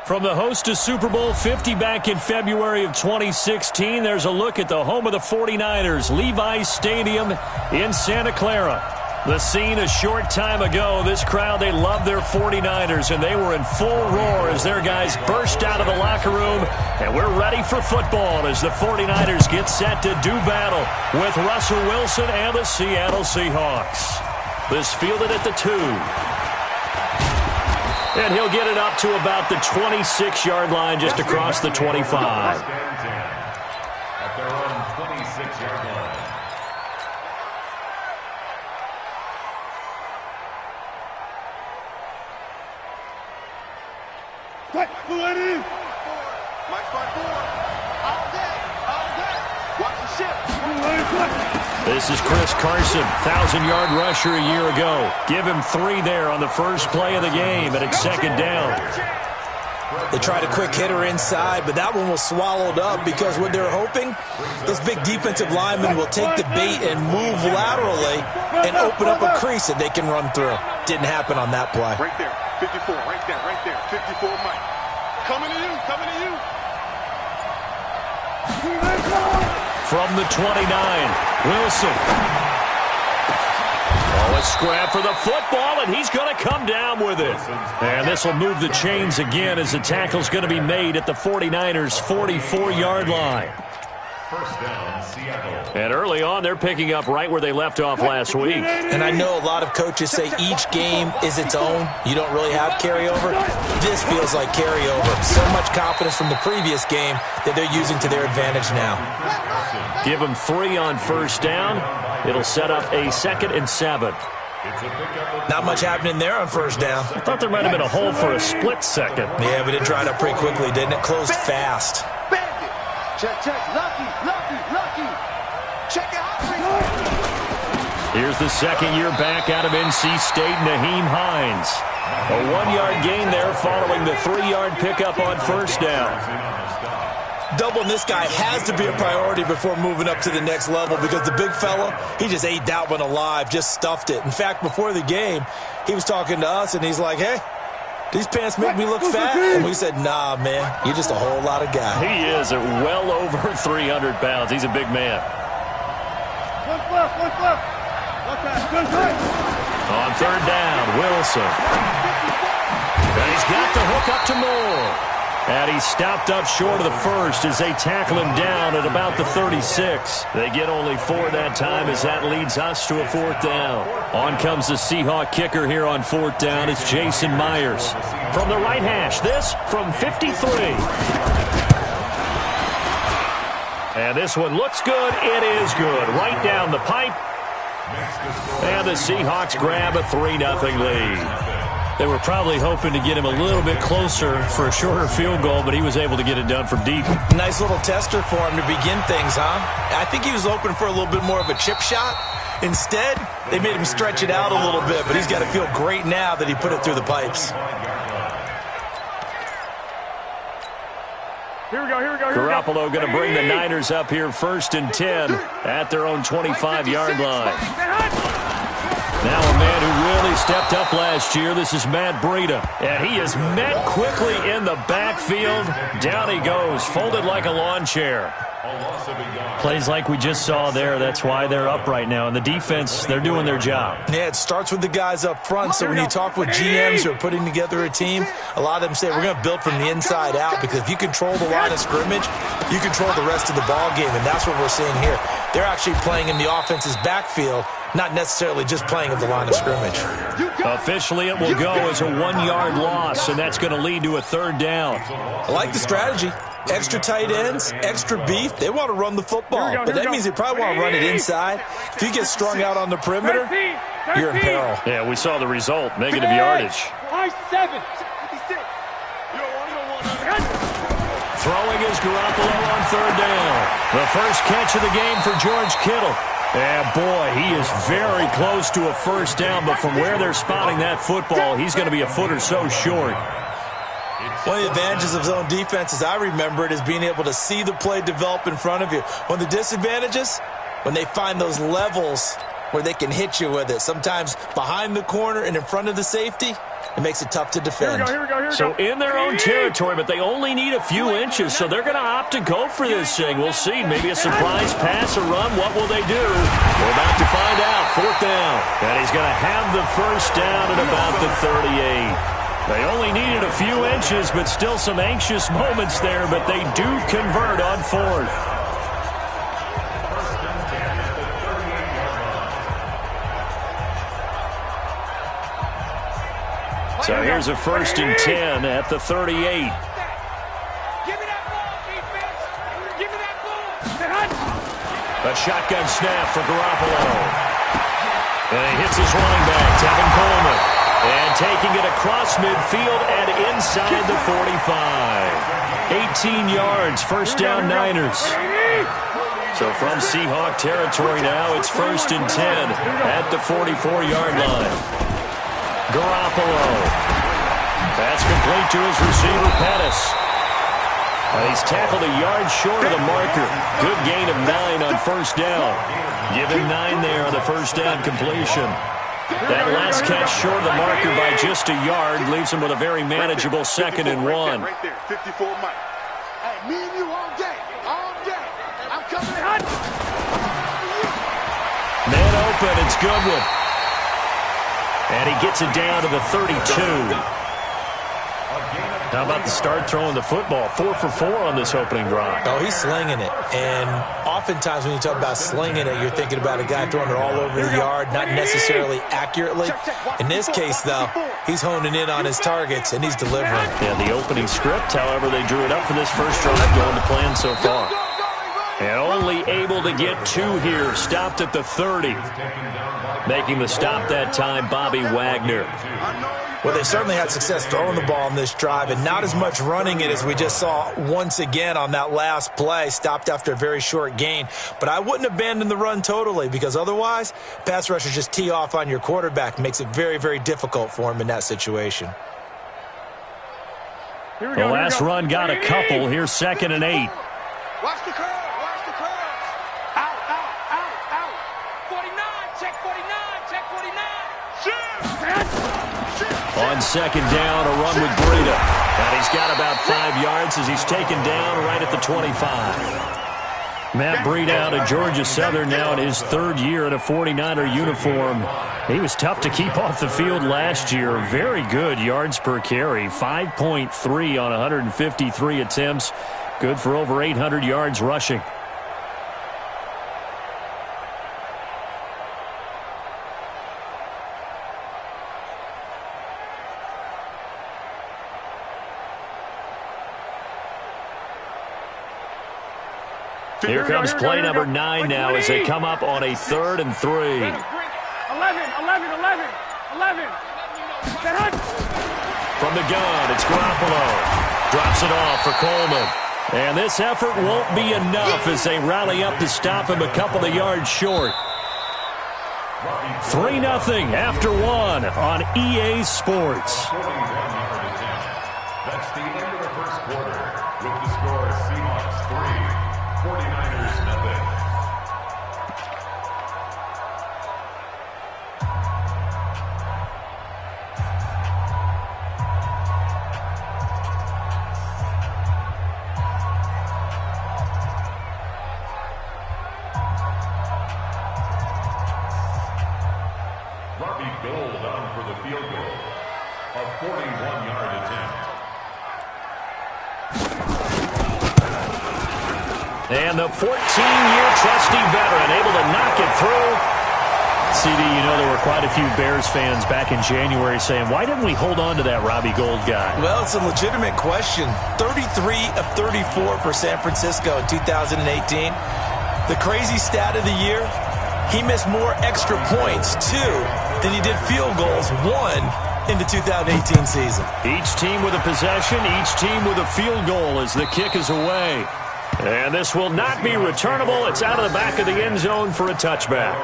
From the host to Super Bowl 50 back in February of 2016, there's a look at the home of the 49ers, Levi's Stadium in Santa Clara. The scene a short time ago, this crowd, they love their 49ers, and they were in full roar as their guys burst out of the locker room, and we're ready for football as the 49ers get set to do battle with Russell Wilson and the Seattle Seahawks. This fielded at the 2. And he'll get it up to about the 26-yard line just across the 25. At their own 26-yard line. This is Chris Carson, 1,000-yard rusher a year ago. Give him 3 there on the first play of the game, and it's second down. They tried a quick hitter inside, but that one was swallowed up because what they're hoping, those big defensive linemen will take the bait and move laterally and open up a crease that they can run through. Didn't happen on that play. Right there, 54, right there, 54, Mike. Coming to you, coming to you. From the 29, Wilson. Oh, a scrap for the football, and he's going to come down with it. And this will move the chains again as the tackle's going to be made at the 49ers' 44-yard line. First down, Seattle. And early on, they're picking up right where they left off last week. And I know a lot of coaches say each game is its own. You don't really have carryover. This feels like carryover. So much confidence from the previous game that they're using to their advantage now. Give them 3 on first down. It'll set up a 2nd and 7. Not much happening there on first down. I thought there might have been a hole for a split second. Yeah, but it dried up pretty quickly, didn't it? Closed fast. Check, lucky. Check it out. Here's the second-year back out of NC State, Nyheim Hines. A 1-yard gain there following the 3-yard pickup on first down. Doubling this guy has to be a priority before moving up to the next level because the big fella, he just ate that one alive, just stuffed it. In fact, before the game, he was talking to us, and he's like, hey, these pants make me look fat? And we said, nah, man, you're just a whole lot of guy. He is at well over 300 pounds. He's a big man. On third down, Wilson. And he's got the hook up to Moore. And he stopped up short of the first as they tackle him down at about the 36. They get only 4 that time as that leads us to a 4th down. On comes the Seahawk kicker here on 4th down. It's Jason Myers. From the right hash, this from 53. And this one looks good. It is good. Right down the pipe. And the Seahawks grab a 3-0 lead. They were probably hoping to get him a little bit closer for a shorter field goal, but he was able to get it done from deep. Nice little tester for him to begin things, huh? I think he was hoping for a little bit more of a chip shot. Instead, they made him stretch it out a little bit, but he's got to feel great now that he put it through the pipes. Here we go. Garoppolo going to bring the Niners up here 1st and 10 at their own 25-yard line. Now a man who really stepped up last year. This is Matt Breida. And he is met quickly in the backfield. Down he goes, folded like a lawn chair. Plays like we just saw there. That's why they're up right now. And the defense, they're doing their job. Yeah, it starts with the guys up front. So when you talk with GMs who are putting together a team, a lot of them say we're going to build from the inside out because if you control the line of scrimmage, you control the rest of the ball game. And that's what we're seeing here. They're actually playing in the offense's backfield, not necessarily just playing at the line of scrimmage. Officially, it will go as a 1-yard loss, and that's going to lead to a 3rd down. I like the strategy. Extra tight ends, extra beef. They want to run the football, but that means they probably want to run it inside. If you get strung out on the perimeter, you're in peril. Yeah, we saw the result. Negative yardage. Throwing is Garoppolo on 3rd down. The first catch of the game for George Kittle. And boy, he is very close to a 1st down, but from where they're spotting that football, he's going to be a foot or so short. One of the advantages of zone defense, as I remember it, is being able to see the play develop in front of you. One of the disadvantages, when they find those levels where they can hit you with it, sometimes behind the corner and in front of the safety, It makes it tough to defend. Here we go. So in their own territory, but they only need a few inches, so they're going to opt to go for this thing. We'll see. Maybe a surprise pass or run. What will they do? We're about to find out. 4th down. And he's going to have the first down at about the 38. They only needed a few inches, but still some anxious moments there, but they do convert on 4th. So here's a 1st and 10 at the 38. Give me that ball, defense. Give me that ball. A shotgun snap for Garoppolo. And he hits his running back, Tevin Coleman. And taking it across midfield and inside the 45. 18 yards, 1st down Niners. So from Seahawk territory now, it's 1st and 10 at the 44-yard line. Garoppolo. Pass complete to his receiver, Pettis. He's tackled a yard short of the marker. Good gain of 9 on 1st down. Give him 9 there on the 1st down completion. That last catch short of the marker by just a yard leaves him with a very manageable 2nd and 1. Right there, 54 Mike. Hey, me and you all day. All day. I'm coming in. Man open, it's Goodwin. And he gets it down to the 32. How about the start throwing the football? 4 for 4 on this opening drive. Oh, he's slinging it. And oftentimes when you talk about slinging it, you're thinking about a guy throwing it all over the yard, not necessarily accurately. In this case, though, he's honing in on his targets, and he's delivering. Yeah, the opening script, however, they drew it up for this first drive, going to plan so far. And only able to get 2 here. Stopped at the 30. Making the stop that time, Bobby Wagner. Well, they certainly had success throwing the ball in this drive and not as much running it as we just saw once again on that last play. Stopped after a very short gain. But I wouldn't abandon the run totally because otherwise, pass rushers just tee off on your quarterback. Makes it very, very difficult for him in that situation. The last run got a couple. Here's 2nd and 8. Watch the curve. Watch the curve. Out. 49. Check 49. Check 49. On 2nd down, a run with Breida. And he's got about 5 yards as he's taken down right at the 25. Matt Breida out of Georgia Southern now in his 3rd year in a 49er uniform. He was tough to keep off the field last year. Very good yards per carry. 5.3 on 153 attempts. Good for over 800 yards rushing. Here comes play number 9 now as they come up on a 3rd and 3. 11. From the gun, it's Garoppolo. Drops it off for Coleman. And this effort won't be enough as they rally up to stop him a couple of yards short. 3-0 after 1 on EA Sports. That's the end of the first quarter with the score Seahawks 3, 49ers nothing. Robbie Gould on for the field goal. A 41-yard attempt. And the 14-year trusty veteran able to knock it through. CD, you know there were quite a few Bears fans back in January saying, why didn't we hold on to that Robbie Gould guy? Well, it's a legitimate question. 33 of 34 for San Francisco in 2018. The crazy stat of the year, he missed more extra points, 2, than he did field goals, 1, in the 2018 season. Each team with a possession, each team with a field goal as the kick is away. And this will not be returnable. It's out of the back of the end zone for a touchback.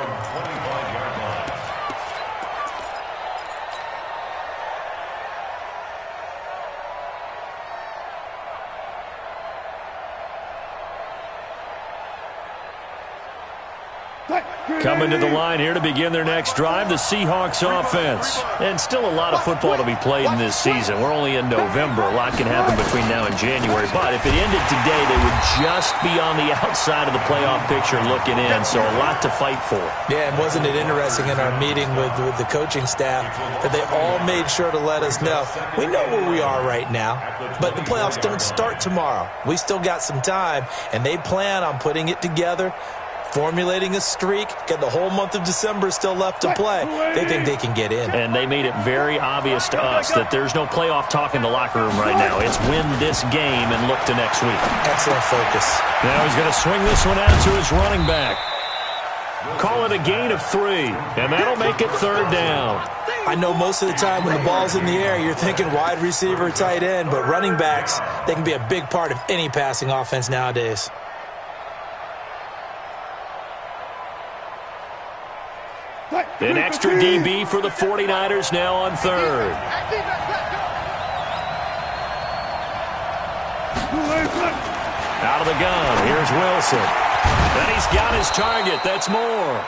Coming to the line here to begin their next drive, the Seahawks offense. And still a lot of football to be played in this season. We're only in November. A lot can happen between now and January. But if it ended today, they would just be on the outside of the playoff picture looking in. So a lot to fight for. Yeah, and wasn't it interesting in our meeting with the coaching staff that they all made sure to let us know, we know where we are right now, but the playoffs don't start tomorrow. We still got some time, and they plan on putting it together, formulating a streak, got the whole month of December still left to play. They think they can get in. And they made it very obvious to us that there's no playoff talk in the locker room right now. It's win this game and look to next week. Excellent focus. Now he's going to swing this one out to his running back. Call it a gain of 3, and that'll make it 3rd down. I know most of the time when the ball's in the air, you're thinking wide receiver, tight end, but running backs, they can be a big part of any passing offense nowadays. An extra DB for the 49ers now on 3rd. Out of the gun, here's Wilson. And he's got his target, that's Moore.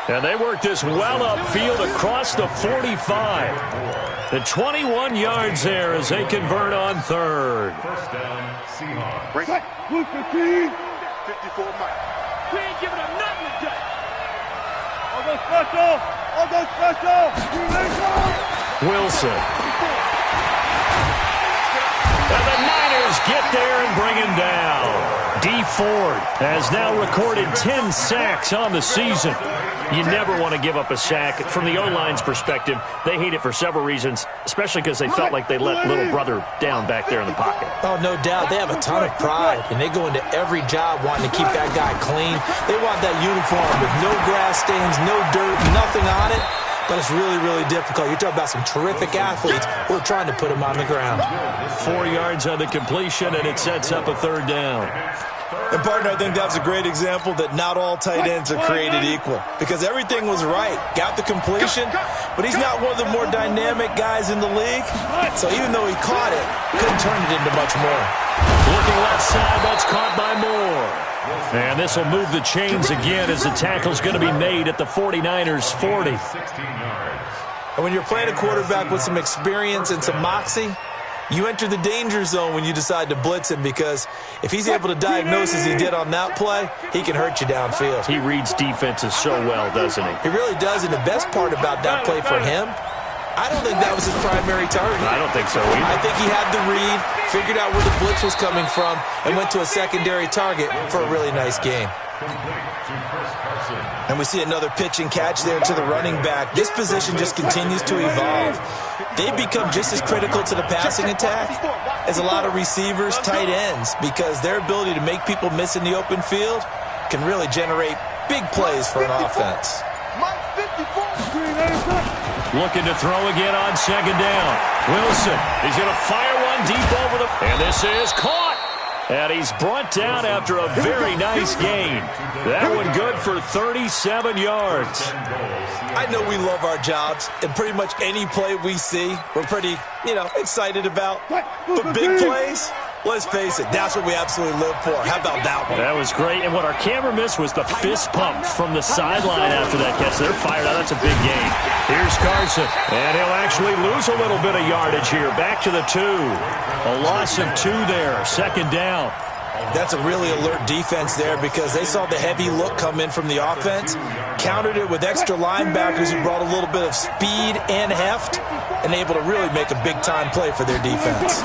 And they work this well upfield across the 45. The 21 yards there as they convert on 3rd. First down, Seahawks. 54 Mike. We ain't giving them nothing today. Wilson. And the Niners get there and bring him down. D. Ford has now recorded 10 sacks on the season. You never want to give up a sack. From the O-line's perspective, they hate it for several reasons, especially because they felt like they let little brother down back there in the pocket. Oh, no doubt. They have a ton of pride, and they go into every job wanting to keep that guy clean. They want that uniform with no grass stains, no dirt, nothing on it. But it's really, really difficult. You're talking about some terrific athletes who are trying to put him on the ground. 4 yards on the completion, and it sets up a 3rd down. And, partner, I think that's a great example that not all tight ends are created equal. Because everything was right. Got the completion, but he's not one of the more dynamic guys in the league. So even though he caught it, couldn't turn it into much more. Looking left side, that's caught by Moore. And this will move the chains again as the tackle's going to be made at the 49ers' 40. 16 yards. And when you're playing a quarterback with some experience and some moxie, you enter the danger zone when you decide to blitz him, because if he's able to diagnose as he did on that play, he can hurt you downfield. He reads defenses so well, doesn't he? He really does, and the best part about that play for him, I don't think that was his primary target. I don't think so either. I think he had the read, figured out where the blitz was coming from, and went to a secondary target for a really nice game. And we see another pitch and catch there to the running back. This position just continues to evolve. They become just as critical to the passing attack as a lot of receivers, tight ends, because their ability to make people miss in the open field can really generate big plays for an offense. Looking to throw again on 2nd down. Wilson, he's going to fire one deep over the... And this is caught. And he's brought down after a very nice gain. That one good for 37 yards. I know we love our jobs, and pretty much any play we see, we're pretty, excited about. But big plays, let's face it, that's what we absolutely live for. How about that one? That was great. And what our camera missed was the fist pump from the sideline after that catch. They're fired out. That's a big gain. Here's Carson. And he'll actually lose a little bit of yardage here. Back to the 2. A loss of 2 there. 2nd down. That's a really alert defense there, because they saw the heavy look come in from the offense, countered it with extra linebackers who brought a little bit of speed and heft, and able to really make a big-time play for their defense.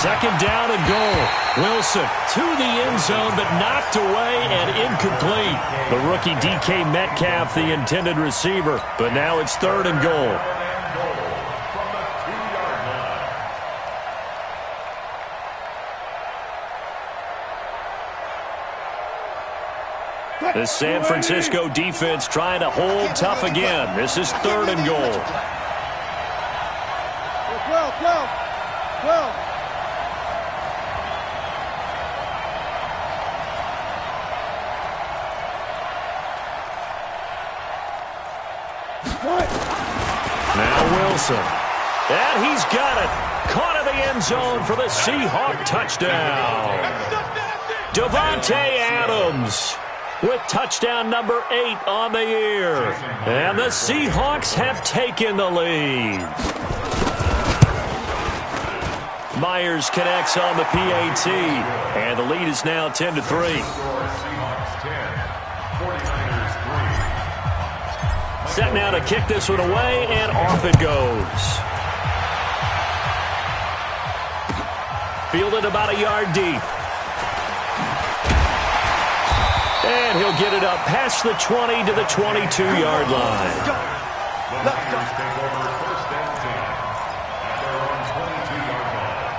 2nd down and goal. Wilson to the end zone, but knocked away and incomplete. The rookie DK Metcalf, the intended receiver, but now it's 3rd and goal. The San Francisco defense trying to hold tough again. This is 3rd and goal. 12. Now Wilson. And he's got it. Caught in the end zone for the Seahawk touchdown. Davante Adams. with touchdown number 8 on the year. And the Seahawks have taken the lead. Myers connects on the PAT, and the lead is now 10-3. Seahawks 10, 49ers 3. Set now to kick this one away, and off it goes. Fielded about a yard deep. And he'll get it up past the 20 to the 22-yard line. The Niners take over first and 10 at their own 22-yard line.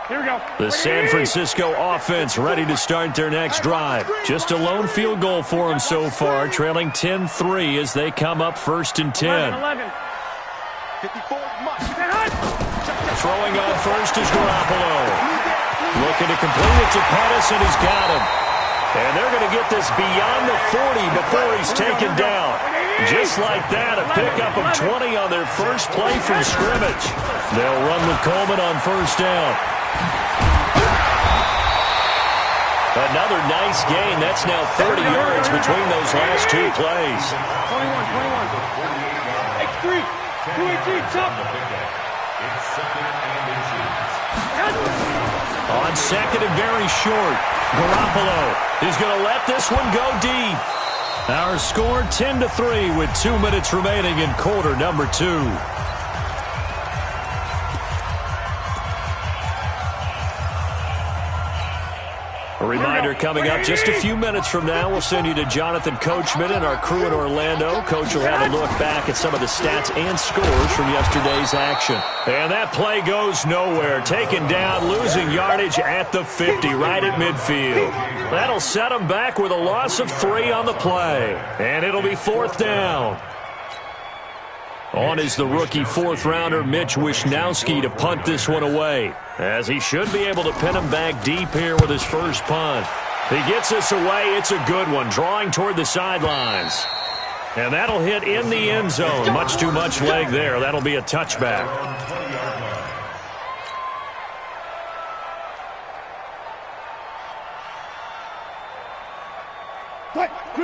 Here we go. The San Francisco offense ready to start their next drive. Just a lone field goal for them so far, trailing 10-3 as they come up first and 10. 11. 54 much. Throwing on first is Garoppolo. Looking to complete it to Pettis, and he's got him. And they're going to get this beyond the 40 before he's taken down. Just like that, a pickup of 20 on their first play from scrimmage. They'll run with Coleman on first down. Another nice gain. That's now 30 yards between those last two plays. 21. X3. 218. Top. It's second and inches. On second and very short, Garoppolo is going to let this one go deep. Our score 10-3 with 2 minutes remaining in quarter number 2. A reminder coming up just a few minutes from now. We'll send you to Jonathan Coachman and our crew in Orlando. Coach will have a look back at some of the stats and scores from yesterday's action. And that play goes nowhere. Taken down, losing yardage at the 50, right at midfield. That'll set them back with a loss of 3 on the play. And it'll be 4th down. On is the rookie 4th-rounder Mitch Wishnowsky to punt this one away, as he should be able to pin him back deep here with his first punt. He gets this away. It's a good one, drawing toward the sidelines. And that'll hit in the end zone. Much too much leg there. That'll be a touchback.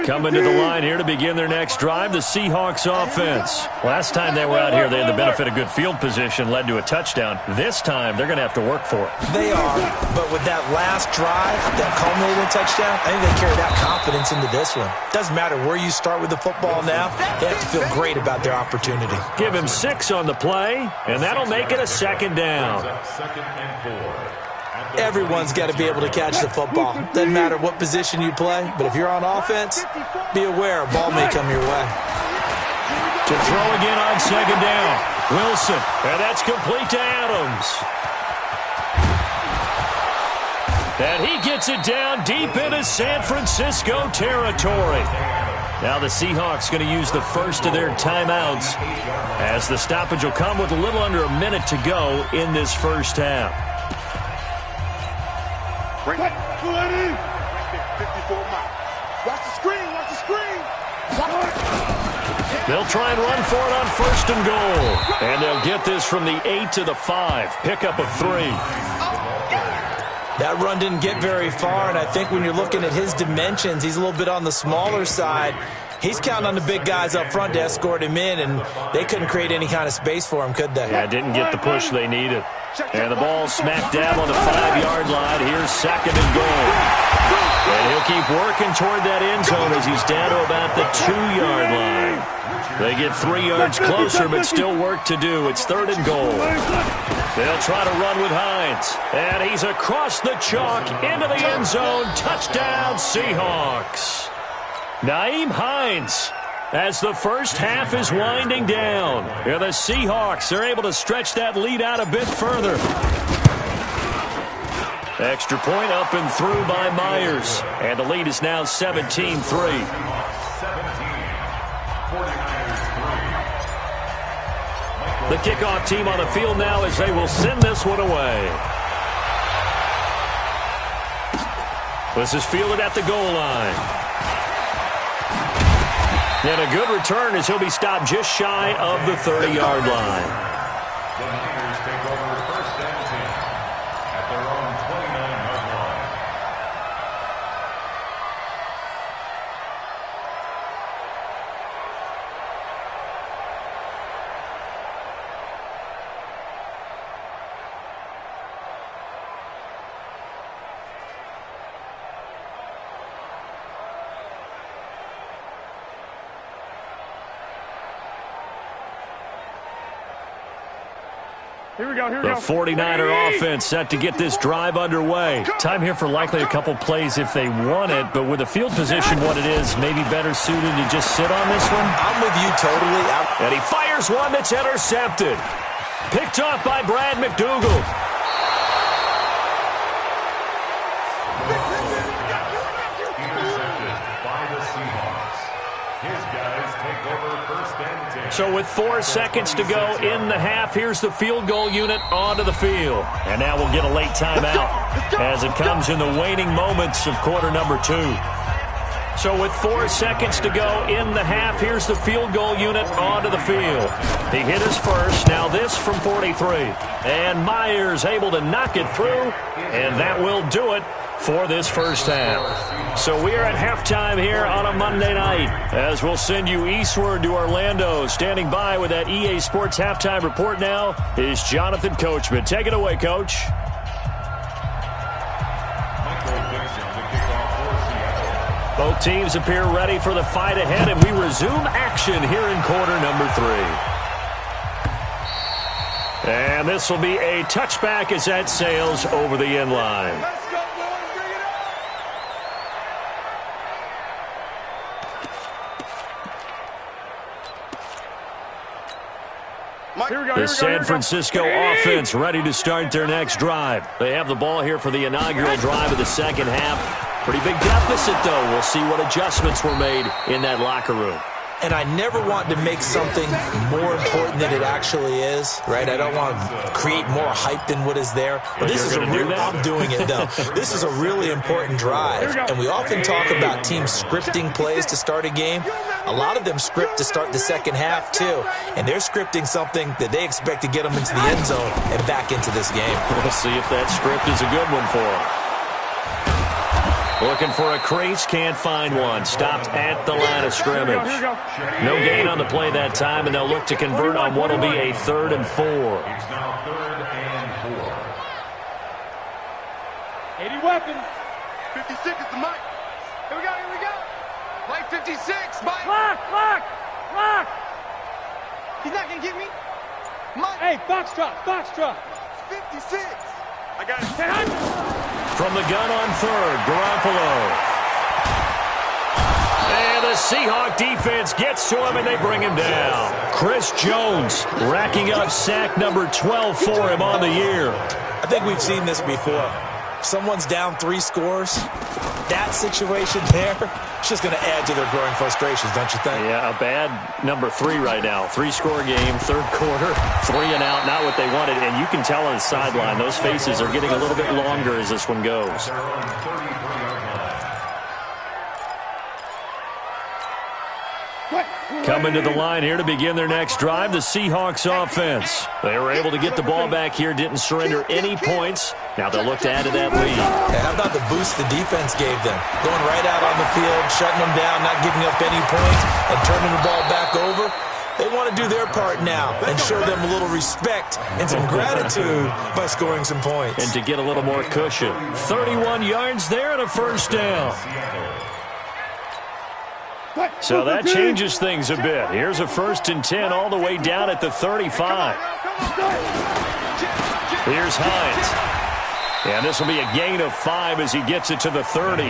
Coming to the line here to begin their next drive, the Seahawks offense. Last time they were out here, they had the benefit of good field position, led to a touchdown. This time, they're going to have to work for it. They are, but with that last drive, that culminating touchdown, I think they carry that confidence into this one. Doesn't matter where you start with the football now, they have to feel great about their opportunity. Give him 6 on the play, and that'll make it a 2nd down. Second and 4. Everyone's got to be able to catch the football. Doesn't matter what position you play, but if you're on offense, be aware a ball may come your way. To throw again on 2nd down. Wilson, and that's complete to Adams. And he gets it down deep into San Francisco territory. Now the Seahawks going to use the first of their timeouts, as the stoppage will come with a little under a minute to go in this first half. 54 miles. Watch the screen, watch the screen. They'll try and run for it on 1st and goal. And they'll get this from the 8 to the 5. Pickup of 3. That run didn't get very far, and I think when you're looking at his dimensions, he's a little bit on the smaller side. He's counting on the big guys up front to escort him in, and they couldn't create any kind of space for him, could they? Yeah, didn't get the push they needed. And the ball smack dab on the 5-yard line. Here's 2nd and goal. And he'll keep working toward that end zone as he's down to about the 2-yard line. They get 3 yards closer, but still work to do. It's 3rd and goal. They'll try to run with Hines. And he's across the chalk into the end zone. Touchdown, Seahawks. Nyheim Hines, as the first half is winding down. And the Seahawks are able to stretch that lead out a bit further. Extra point up and through by Myers. And the lead is now 17-3. 49ers 3. The kickoff team on the field now as they will send this one away. This is fielded at the goal line. And a good return as he'll be stopped just shy of the 30-yard line. The Niners take over first and 10 at their own 29-yard line. The 49er offense set to get this drive underway. Time here for likely a couple plays if they want it, but with the field position what it is, maybe better suited to just sit on this one. I'm with you totally. And he fires one that's intercepted. Picked off by Brad McDougal. Intercepted by the Seahawks. His guys take over first and 10. So with 4 seconds to go in the half, here's the field goal unit onto the field. And now we'll get a late timeout as it comes in the waning moments of quarter number 2. So with 4 seconds to go in the half, here's the field goal unit onto the field. He hit his first, now this from 43. And Myers able to knock it through, and that will do it for this first half. So we are at halftime here on a Monday night as we'll send you eastward to Orlando. Standing by with that EA Sports halftime report now is Jonathan Coachman. Take it away, Coach. Both teams appear ready for the fight ahead, and we resume action here in quarter number 3. And this will be a touchback as that sails over the end line. The San Francisco offense ready to start their next drive. They have the ball here for the inaugural drive of the second half. Pretty big deficit, though. We'll see what adjustments were made in that locker room. And I never want to make something more important than it actually is, right? I don't want to create more hype than what is there. But this is I'm doing it, though. This is a really important drive. And we often talk about teams scripting plays to start a game. A lot of them script to start the second half, too. And they're scripting something that they expect to get them into the end zone and back into this game. We'll see if that script is a good one for them. Looking for a crease, can't find one. Stopped at the line of scrimmage. No gain on the play that time, and they'll look to convert on what will be a 3rd and 4. It's now 3rd and 4. 80 weapons. 56 is the mic. Here we go. Mike 56, Mike. Lock. He's not going to get me. Mike. Hey, box drop. 56. I got it. From the gun on 3rd, Garoppolo. And the Seahawk defense gets to him, and they bring him down. Chris Jones racking up sack number 12 for him on the year. I think we've seen this before. Someone's down 3 scores. That situation there, it's just going to add to their growing frustrations, don't you think? Yeah, a bad number 3 right now. 3-score game, 3rd quarter, 3 and out, not what they wanted. And you can tell on the sideline, those faces are getting a little bit longer as this one goes. Coming to the line here to begin their next drive, the Seahawks offense. They were able to get the ball back here, didn't surrender any points. Now they'll look to add to that lead. Hey, how about the boost the defense gave them? Going right out on the field, shutting them down, not giving up any points, and turning the ball back over. They want to do their part now and show them a little respect and some gratitude by scoring some points. And to get a little more cushion. 31 yards there and a first down. So that changes things a bit. Here's a 1st and 10 all the way down at the 35. Here's Hines. And this will be a gain of 5 as he gets it to the 30.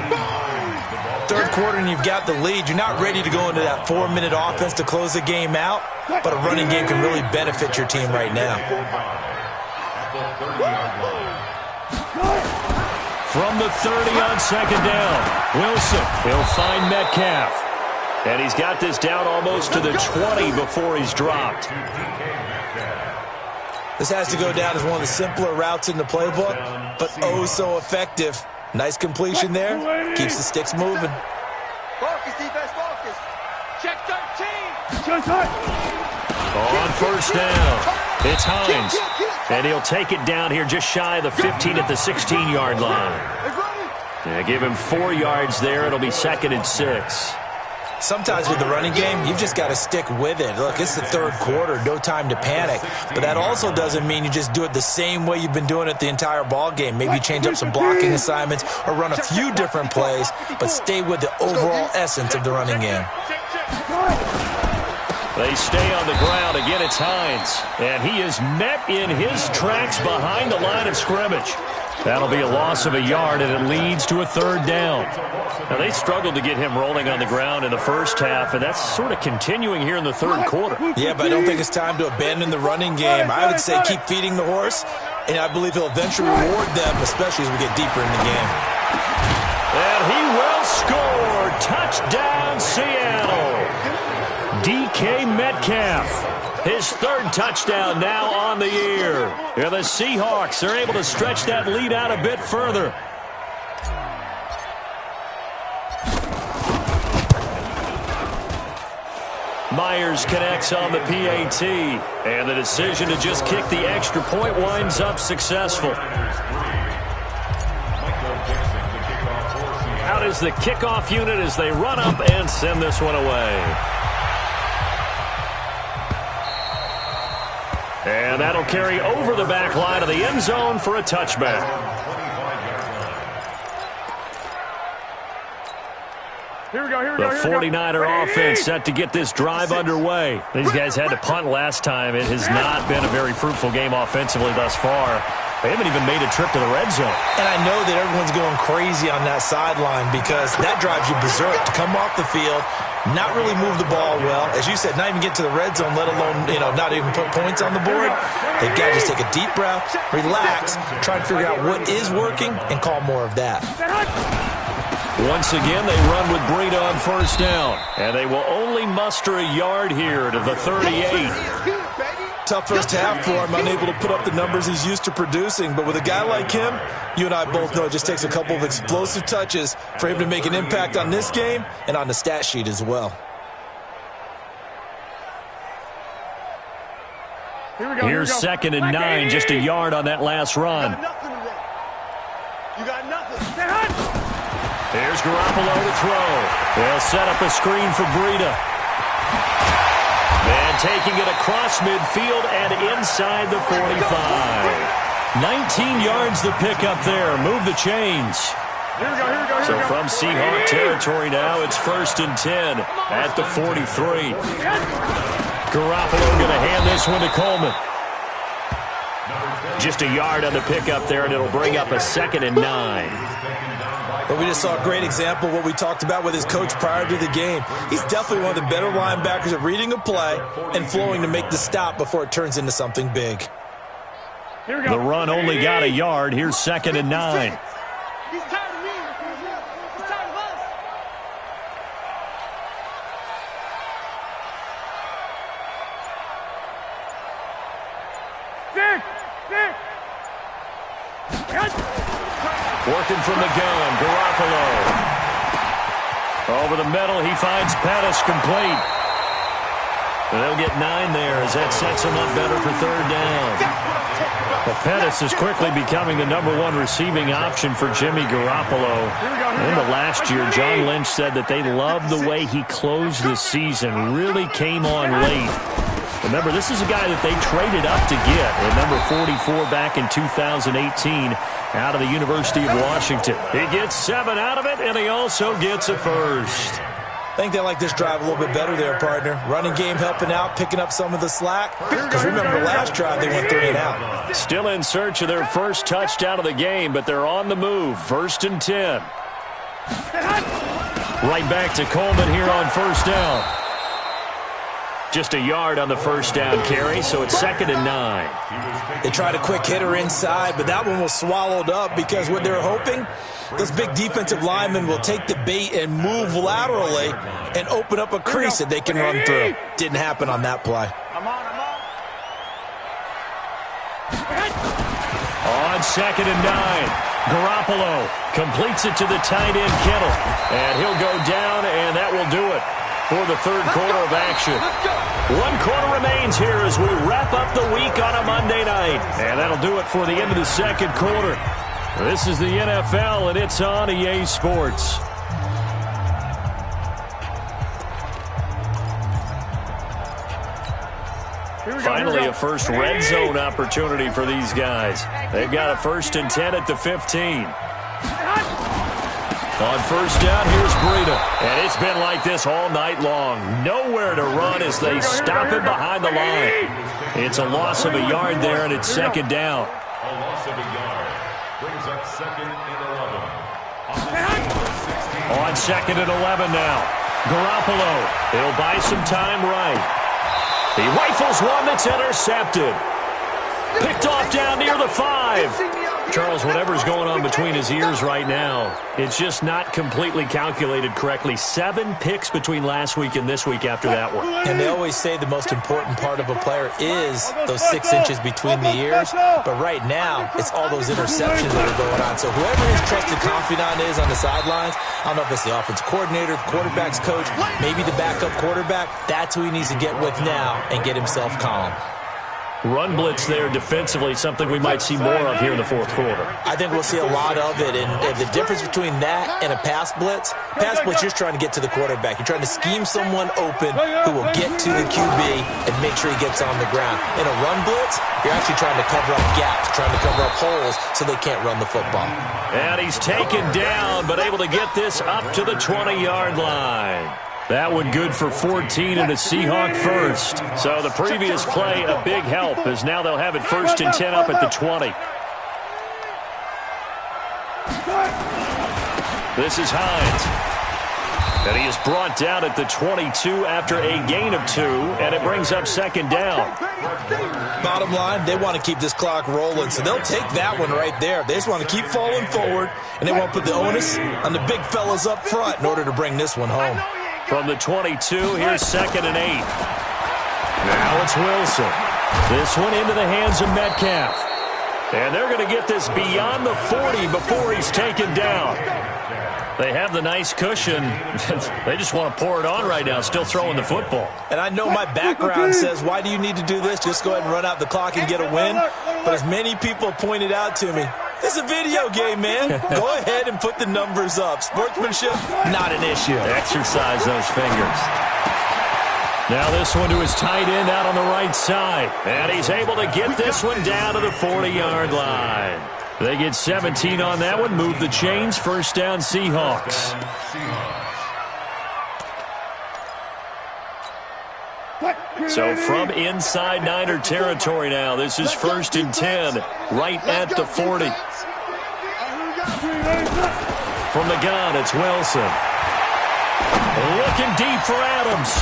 3rd quarter and you've got the lead. You're not ready to go into that 4-minute offense to close the game out, but a running game can really benefit your team right now. From the 30 on 2nd down, Wilson, he'll find Metcalf. And he's got this down almost to the 20 before he's dropped. This has to go down as one of the simpler routes in the playbook, but oh so effective. Nice completion there. Keeps the sticks moving. Focus, defense, focus. Check 13. On 1st down, it's Hines. And he'll take it down here just shy of the 15 at the 16-yard line. Yeah, give him 4 yards there. It'll be 2nd and 6. Sometimes with the running game, you've just got to stick with it. Look, it's the 3rd quarter, no time to panic. But that also doesn't mean you just do it the same way you've been doing it the entire ball game. Maybe change up some blocking assignments or run a few different plays, but stay with the overall essence of the running game. They stay on the ground. Again, it's Hines. And he is met in his tracks behind the line of scrimmage. That'll be a loss of a yard, and it leads to a third down. Now, they struggled to get him rolling on the ground in the first half, and that's sort of continuing here in the third quarter. Yeah, but I don't think it's time to abandon the running game. I would say keep feeding the horse, and I believe he'll eventually reward them, especially as we get deeper in the game. And he will score. Touchdown, Seattle. DK Metcalf, his third touchdown now on the year. And the Seahawks are able to stretch that lead out a bit further. Myers connects on the PAT, and the decision to just kick the extra point winds up successful. Out is the kickoff unit as they run up and send this one away. And that'll carry over the back line of the end zone for a touchback. The 49er offense set to get this drive underway. These guys had to punt last time. It has not been a very fruitful game offensively thus far. They haven't even made a trip to the red zone. And I know that everyone's going crazy on that sideline because that drives you berserk to come off the field, not really move the ball well. As you said, not even get to the red zone, let alone, not even put points on the board. They've got to just take a deep breath, relax, try to figure out what is working, and call more of that. Once again, they run with Breida on first down. And they will only muster a yard here to the 38. Tough first half for him, unable to put up the numbers he's used to producing. But with a guy like him, you and I both know it just takes a couple of explosive touches for him to make an impact on this game and on the stat sheet as well. Here's 2nd and 9, just a yard on that last run. You got nothing. Here's Garoppolo to throw. They'll set up a screen for Breida. And taking it across midfield and inside the 45. 19 yards the pickup there. Move the chains. So from Seahawk territory now, it's 1st and 10 at the 43. Garoppolo going to hand this one to Coleman. Just a yard on the pickup there, and it'll bring up a 2nd and 9. But we just saw a great example of what we talked about with his coach prior to the game. He's definitely one of the better linebackers at reading a play and flowing to make the stop before it turns into something big. The run only got a yard. Here's 2nd and 9. He's tired of me. He's tired of us. Working from the gun, Garoppolo. Over the middle, he finds Pettis complete. They'll get 9 there as that sets him up better for 3rd down. Well, Pettis is quickly becoming the #1 receiving option for Jimmy Garoppolo. In the last year, John Lynch said that they loved the way he closed the season, really came on late. Remember, this is a guy that they traded up to get at number 44 back in 2018 out of the University of Washington. He gets 7 out of it, and he also gets a first. I think they like this drive a little bit better there, partner. Running game helping out, picking up some of the slack. Because remember, last drive they went 3 and out. Still in search of their first touchdown of the game, but they're on the move. 1st and 10. Right back to Coleman here on 1st down. Just a yard on the 1st down carry, so it's 2nd and 9. They tried a quick hitter inside, but that one was swallowed up because what they're hoping, those big defensive linemen will take the bait and move laterally and open up a crease that they can run through. Didn't happen on that play. On 2nd and 9, Garoppolo completes it to the tight end Kittle. And he'll go down, and that will do it for the 3rd quarter of action. 1 quarter remains here as we wrap up the week on a Monday night. And that'll do it for the end of the 2nd quarter. This is the NFL, and it's on EA Sports. Finally, a first red zone opportunity for these guys. They've got a 1st and 10 at the 15. On first down, here's Breida. And it's been like this all night long. Nowhere to run as they stop him behind the line. It's a loss of a yard there, and it's second down. A loss of a yard brings up 2nd and 11. On 2nd and 11 now. Garoppolo. He'll buy some time right. He rifles one that's intercepted. Picked off down near the 5. Charles, whatever's going on between his ears right now, it's just not completely calculated correctly. 7 picks between last week and this week after that one. And they always say the most important part of a player is those 6 inches between the ears. But right now, it's all those interceptions that are going on. So whoever his trusted confidant is on the sidelines, I don't know if it's the offensive coordinator, the quarterback's coach, maybe the backup quarterback, that's who he needs to get with now and get himself calm. Run blitz there defensively, something we might see more of here in the fourth quarter. I think we'll see a lot of it, and the difference between that and a pass blitz, you're trying to get to the quarterback. You're trying to scheme someone open who will get to the QB and make sure he gets on the ground. In a run blitz, you're actually trying to cover up gaps, trying to cover up holes so they can't run the football. And he's taken down, but able to get this up to the 20-yard line. That one good for 14 and a Seahawk first. So the previous play, a big help, as now they'll have it 1st and 10 up at the 20. This is Hines. And he is brought down at the 22 after a gain of 2, and it brings up 2nd down. Bottom line, they want to keep this clock rolling, so they'll take that one right there. They just want to keep falling forward, and they want to put the onus on the big fellas up front in order to bring this one home. From the 22, here's 2nd and 8. Now it's Wilson. This one into the hands of Metcalf. And they're going to get this beyond the 40 before he's taken down. They have the nice cushion. They just want to pour it on right now, still throwing the football. And I know my background says, why do you need to do this? Just go ahead and run out the clock and get a win. But as many people pointed out to me, this is a video game, man. Go ahead and put the numbers up. Sportsmanship, not an issue. Exercise those fingers. Now this one to his tight end out on the right side. And he's able to get this one down to the 40-yard line. They get 17 on that one, move the chains, 1st down Seahawks. So from inside Niner territory now, this is 1st and 10, right at the 40. From the gun, it's Wilson. Looking deep for Adams.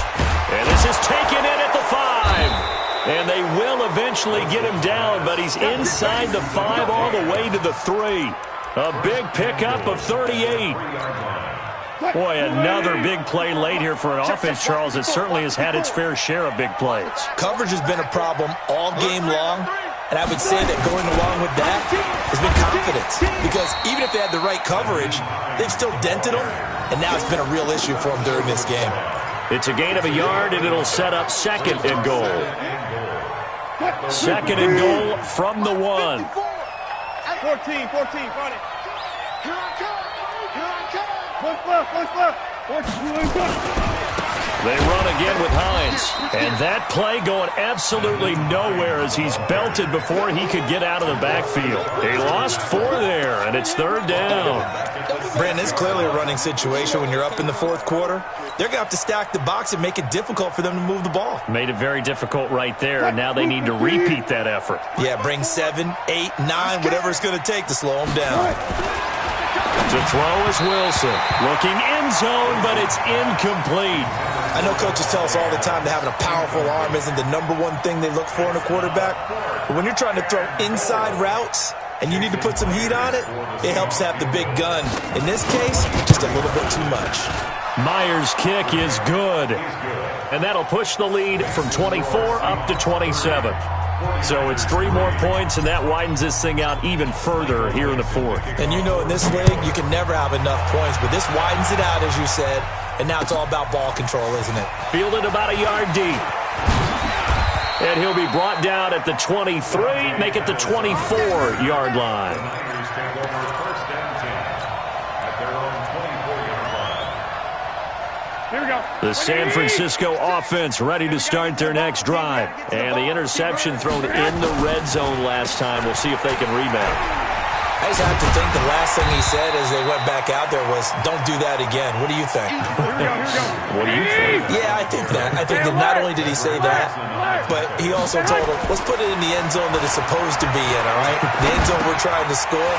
And this is taken in at the 5. And they will eventually get him down, but he's inside the 5 all the way to the 3. A big pickup of 38. Boy, another big play late here for an offense, Charles. It certainly has had its fair share of big plays. Coverage has been a problem all game long, and I would say that going along with that has been confidence. Because even if they had the right coverage, they've still dented them, and now it's been a real issue for them during this game. It's a gain of a yard, and it'll set up 2nd and goal. 2nd and goal from the 1. 14, 40. Here I come. They run again with Hines. And that play going absolutely nowhere as he's belted before he could get out of the backfield. He lost 4 there, and it's 3rd down. Brandon, it's clearly a running situation when you're up in the 4th quarter. They're going to have to stack the box and make it difficult for them to move the ball. Made it very difficult right there, and now they need to repeat that effort. Yeah, bring 7, 8, 9, whatever it's going to take to slow them down. To throw is Wilson. Looking end zone, but it's incomplete. I know coaches tell us all the time that having a powerful arm isn't the #1 thing they look for in a quarterback. But when you're trying to throw inside routes and you need to put some heat on it, it helps to have the big gun. In this case, just a little bit too much. Myers' kick is good. And that'll push the lead from 24 up to 27. So it's 3 more points, and that widens this thing out even further here in the 4th. And you know in this league, you can never have enough points, but this widens it out, as you said, and now it's all about ball control, isn't it? Fielded about a yard deep. And he'll be brought down at the 23, make it the 24-yard line. Here we go. The San Francisco offense ready to start their next drive. And the interception thrown in the red zone last time. We'll see if they can rebound. I just have to think the last thing he said as they went back out there was, don't do that again. What do you think? What do you think? Yeah, I think that. I think that not only did he say that, but he also told him, let's put it in the end zone that it's supposed to be in, all right? The end zone we're trying to score.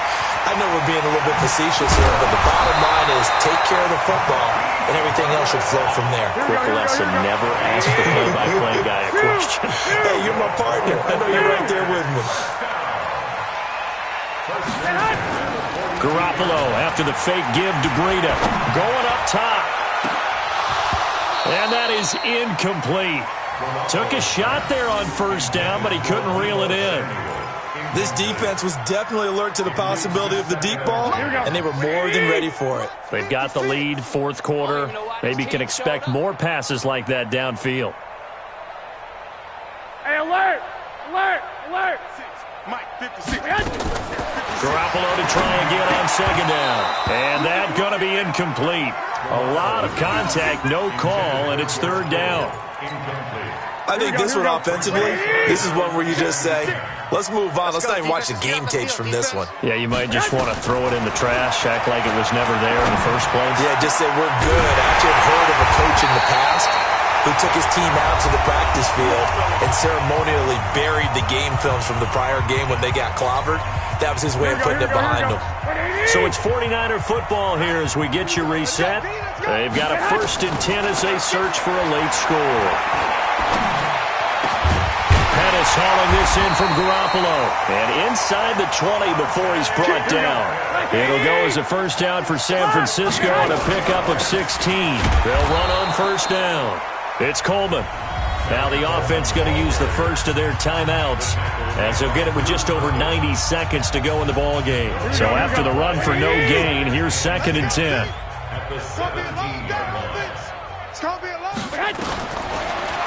I know we're being a little bit facetious here, but the bottom line is take care of the football, and everything else should flow from there. Quick lesson, never ask the play-by-play guy a question. Hey, you're my partner. I know you're right there with me. Garoppolo after the fake give to Breida. Going up top. And that is incomplete. Took a shot there on first down, but he couldn't reel it in. This defense was definitely alert to the possibility of the deep ball, and they were more than ready for it. They've got the lead, fourth quarter. Maybe can expect more passes like that downfield. Hey, alert! Alert! Alert! Mike, 56. Garoppolo to try again on second down. And that going to be incomplete. A lot of contact, no call, and it's third down. I think this one offensively, this is one where you just say, let's move on. Let's not even watch the game tapes from this one. Yeah, you might just want to throw it in the trash, act like it was never there in the first place. Yeah, just say we're good. I actually have heard of a coach in the past who took his team out to the practice field and ceremonially buried the game films from the prior game when they got clobbered. That was his way of putting it behind them. So it's 49er football here as we get you reset. They've got a 1st and 10 as they search for a late score. Pettis hauling this in from Garoppolo. And inside the 20 before he's brought down. It'll go as a first down for San Francisco on a pickup of 16. They'll run on first down. It's Coleman. Now the offense going to use the first of their timeouts as they'll get it with just over 90 seconds to go in the ball game. So after the run for no gain, here's 2nd and 10.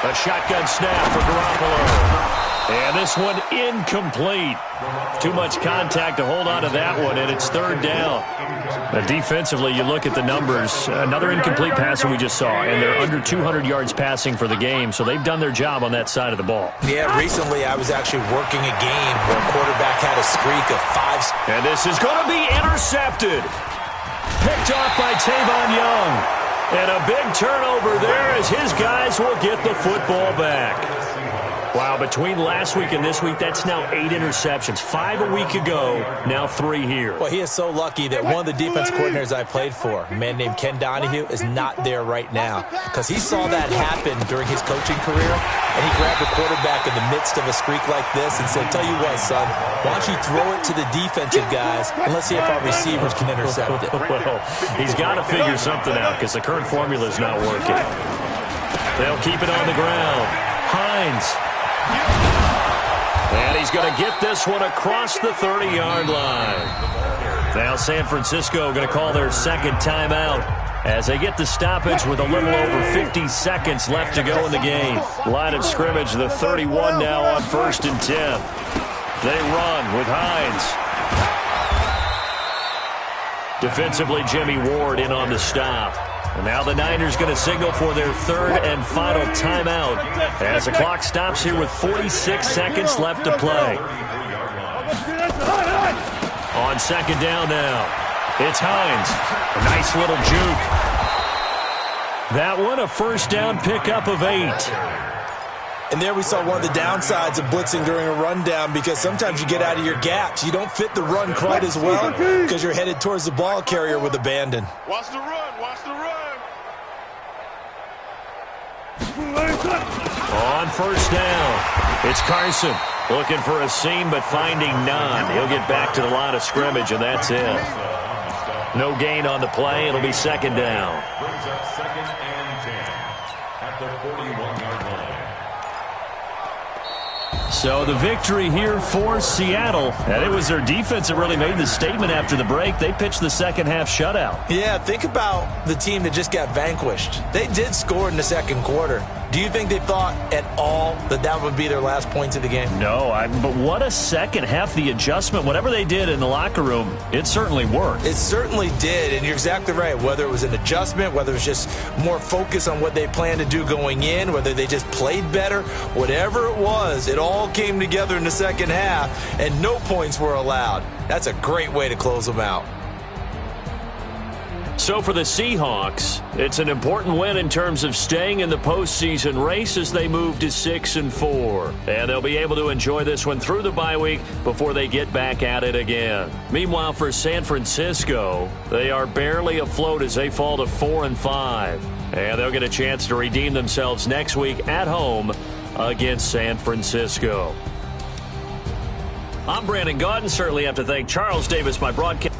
A shotgun snap for Garoppolo. And this one incomplete. Too much contact to hold on to that one, and it's third down. Defensively, you look at the numbers. Another incomplete pass that we just saw, and they're under 200 yards passing for the game, so they've done their job on that side of the ball. Yeah, recently I was actually working a game where a quarterback had a streak of 5. And this is going to be intercepted. Picked off by Tavon Young. And a big turnover there as his guys will get the football back. Wow, between last week and this week, that's now 8 interceptions. 5 a week ago, now 3 here. Well, he is so lucky that one of the defense coordinators I played for, a man named Ken Donahue, is not there right now. Because he saw that happen during his coaching career, and he grabbed the quarterback in the midst of a streak like this and said, tell you what, son, why don't you throw it to the defensive guys, and let's see if our receivers can intercept it. Well, he's got to figure something out because the current formula is not working. They'll keep it on the ground. Hines. And he's going to get this one across the 30-yard line. Now San Francisco going to call their second timeout as they get the stoppage with a little over 50 seconds left to go in the game. Line of scrimmage, the 31 now on 1st and 10. They run with Hines. Defensively, Jimmy Ward in on the stop. And now the Niners going to signal for their 3rd and final timeout as the clock stops here with 46 seconds left to play. On 2nd down now, it's Hines. A nice little juke. That one, a first down pickup of 8. And there we saw one of the downsides of blitzing during a rundown because sometimes you get out of your gaps. You don't fit the run quite as well because you're headed towards the ball carrier with abandon. Watch the run. Watch the run. On first down, it's Carson looking for a seam but finding none. He'll get back to the line of scrimmage, and that's it. No gain on the play. It'll be 2nd down. Brings up 2nd and 10 at the 41-yard line. So the victory here for Seattle. And it was their defense that really made the statement after the break. They pitched the second-half shutout. Yeah, think about the team that just got vanquished. They did score in the second quarter, Do you think they thought at all that that would be their last points of the game? No, but what a second half. The adjustment, whatever they did in the locker room, it certainly worked. It certainly did, and you're exactly right. Whether it was an adjustment, whether it was just more focus on what they planned to do going in, whether they just played better, whatever it was, it all came together in the second half, and no points were allowed. That's a great way to close them out. So for the Seahawks, it's an important win in terms of staying in the postseason race as they move to 6-4. And they'll be able to enjoy this one through the bye week before they get back at it again. Meanwhile, for San Francisco, they are barely afloat as they fall to 4-5. And they'll get a chance to redeem themselves next week at home against San Francisco. I'm Brandon Gaudin. Certainly have to thank Charles Davis, my broadcast.